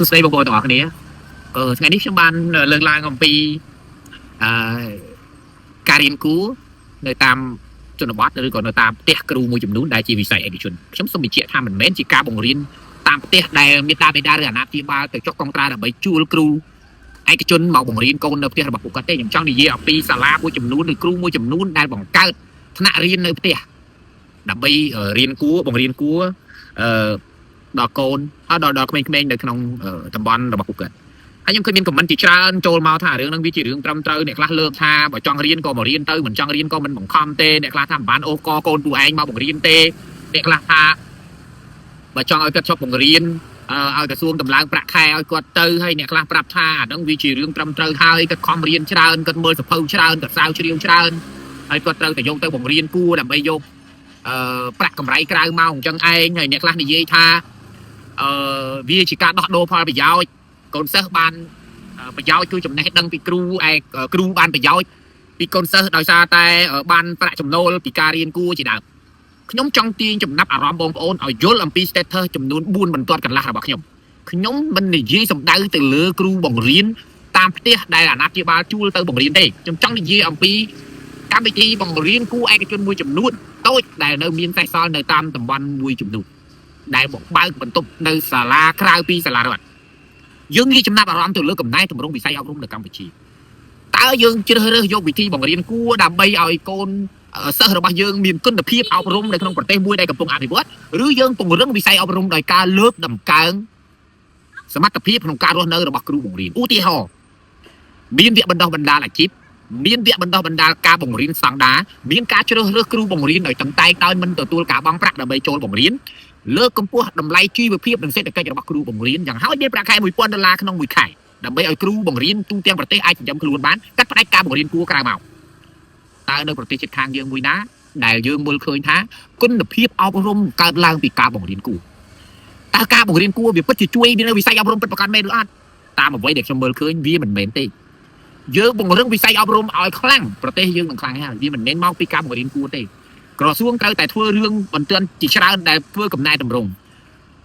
สุดท้ายบางคนต่อคนนี้ថ្ងៃនេះខ្ញុំបានលើកឡើងអំពីការរៀនគួរនៅតាមជនបទឬក៏នៅតាមផ្ទះគ្រូមួយចំនួនដែលជាវិស័យឯកជនខ្ញុំសូមបញ្ជាក់ថាមិនមែនជាការបង្រៀនតាមផ្ទះដែលមេតាបេតាឬអាណាព្យាបាលទៅចុះកងត្រាដើម្បីជួលគ្រូឯកជនមកបង្រៀនកូននៅផ្ទះរបស់ពួកគាត់ទេខ្ញុំចង់និយាយអំពីសាលាមួយចំនួនឬគ្រូមួយចំនួនដែលបង្កើតថ្នាក់រៀននៅផ្ទះដើម្បីរៀនគួរបង្រៀនគួរដល់កូនហើយដល់ក្មេងៗនៅក្នុងតំបន់របស់ពួកគាត់ហើយខ្ញុំឃើញមានខមមិនជាច្រើនចូលមកថារឿងហ្នឹងវាជារឿងត្រឹមត្រូវអ្នកខ្លះលើកថាបើចង់រៀនក៏មករៀនទៅមិនចង់រៀនក៏មិនបង្ខំទេអ្នកខ្លះថាមិនបានអូសកកូនពួកឯងមកបង្រៀនទេអ្នកខ្លះថាបើចង់ឲ្យគាត់ឈប់បង្រៀនឲ្យក្រសួងតម្លើងប្រាក់ខែឲ្យគាត់ទៅហើយអ្នកខ្លះប្រាប់ថាអាហ្នឹងវាជារឿងត្រឹមត្រូវហើយគាត់ខំរៀនច្រើនគាត់មើលសភៅច្រើនគាត់សាវជ្រាវច្រើនហើយគាត់ត្រូវតែយកទៅបង្រៀនគួរដើម្បីយកប្រាក់កម្រៃក្រៅមកអញ្ចឹងឯងហើយអ្នកខ្លះនិយាយថាវាជាការដោះដូរផលប្រយោជន៍កូនសិស្សបានប្រយោជន៍គឺចំណេះដឹងពីគ្រូឯគ្រូបានប្រយោជន៍ពីកូនសិស្សដោយសារតែបានប្រាក់ចំណូលពីការរៀនគួរជាដើមខ្ញុំចង់ទាញចំណាប់អារម្មណ៍បងប្អូនឲ្យយល់អំពី status ចំនួន4បន្ទាត់កន្លះរបស់ខ្ញុំមិននិយាយសំដៅទៅលើគ្រូបង្រៀនតាមផ្ទះដែលអាណាព្យាបាលជួលទៅបង្រៀនទេខ្ញុំចង់និយាយអំពីកម្មវិធីបង្រៀនគួរឯកជនមួយចំនួនតូចដែលនៅមានសេសសល់នៅតាមតំបន់មួយចំនួនដែលបើកបន្ទប់នៅសាលាក្រៅពីសាលារដ្ឋយើងនិយាយចំណាប់អារម្មណ៍ទៅលើកំណែទម្រង់វិស័យអប់រំនៅកម្ពុជាតើយើងជ្រើសរើសយកវិធីបង្រៀនគួរដើម្បីឲ្យកូនសិស្សរបស់យើងមានគុណភាពអប់រំនៅក្នុងប្រទេសមួយដែលកំពុងអភិវឌ្ឍឬយើងពង្រឹងវិស័យអប់រំដោយការលើកតម្កើងសមត្ថភាពក្នុងការរស់នៅរបស់គ្រូបង្រៀនឧទាហរណ៍មានវគ្គបណ្ដុះបណ្ដាលអាជីពមានវគ្គបណ្ដុះបណ្ដាលការបង្រៀនស្តង់ដារមានការជ្រើសរើសគ្រូបង្រៀនដោយតឹងតែងដោយមិនទទួលការបង់ប្រាក់ដើម្បីចូលបង្រៀនលើកកម្ពស់តម្លៃជីវភាពនិងសេដ្ឋកិច្ចរបស់គ្រូបង្រៀនយ៉ាងហោចមានប្រាក់ខែ$1000ក្នុងមួយខែដើម្បីឲ្យគ្រូបង្រៀនទូទាំងប្រទេសអាចចិញ្ចឹមខ្លួនបានកាត់ផ្តាច់ការបង្រៀនគួរក្រៅមកតើនៅប្រទេសជិតខាងយើងមួយណាដែលយើងមើលឃើញថាគុណភាពអប់រំកើតឡើងពីការបង្រៀនគួរតើការបង្រៀនគួរវាពិតជាជួយនៅវិស័យអប់រំពិតប្រាកដមែនឬអត់តាមអ្វីដែលខ្ញុំមើលឃើញវាមិនមែនទេយើងបង្រឹងវិស័យអប់រំឲ្យខ្លាំងប្រទេសយើងនឹងខ្លាំងហើយវាមិនមែនមកពីការបង្រៀនគួរទេក្រសួងត្រូវតែធ្វើរឿងបន្ទាន់ជាច្រើនដែលធ្វើកំណែតម្រង់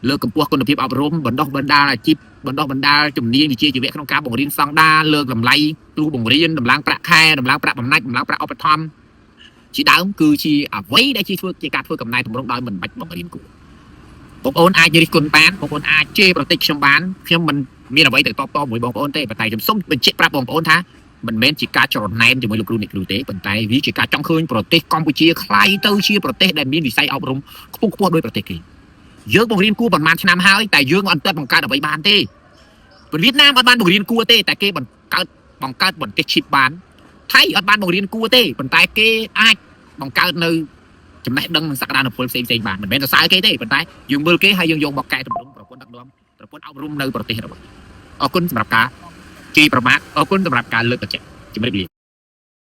លើកកម្ពស់គុណភាពអប់រំបណ្ដុះបណ្ដាលអាជីពបណ្ដុះបណ្ដាលជំនាញវិជ្ជាជីវៈក្នុងការបង្រៀនស្តង់ដារលើកតម្លៃគ្រូបង្រៀនតម្លើងប្រាក់ខែតម្លើងប្រាក់បំណាច់តម្លើងប្រាក់ឧបត្ថម្ភជាដើមគឺជាអ្វីដែលជាការធ្វើកំណែតម្រង់ដោយមិនបាច់បង្រៀនគួរបងប្អូនអាចរិះគន់បានបងប្អូនអាចជេរប្រតិខ្ញុំបានខ្ញុំមិនមានអ្វីទៅតបតមួយបងប្អូនទេប៉ុន្តែខ្ញុំសូមបញ្ជាក់ប្រាប់បងប្អូនថាមិនមែនជាការច្រណែនជាមួយលោកគ្រូអ្នកគ្រូទេប៉ុន្តែវាជាការចង់ឃើញប្រទេសកម្ពុជាคล้ายទៅជាប្រទេសដែលមានវិស័យអប់រំខ្ពង់ខ្ពស់ដោយប្រទេសគេយើងបង្រៀនគួរប្រហែលឆ្នាំហើយតែយើងអត់ទាន់បង្កើតអ្វីបានទេប្រទេសវៀតណាមអត់បានបង្រៀនគួរទេតែគេបង្កើតបន្ទះឈីបបានថៃអត់បានបង្រៀនគួរទេប៉ុន្តែគេអាចបង្កើតនៅចំណេះដឹងនិងសក្តានុពលផ្សេងៗបានមិនមែនសរសើរគេទេប៉ុន្តែយើងមើលគេហើយយើងយកមកកែតម្រង់ប្រព័ន្ធដឹកនាំប្រព័ន្ធអប់រំនៅប្រទេសរបស់អរគុណសម្រាប់ការជេរប្រមាថអរគុណសម្រាប់ការលើកទឹកចិត្តជំរាបលា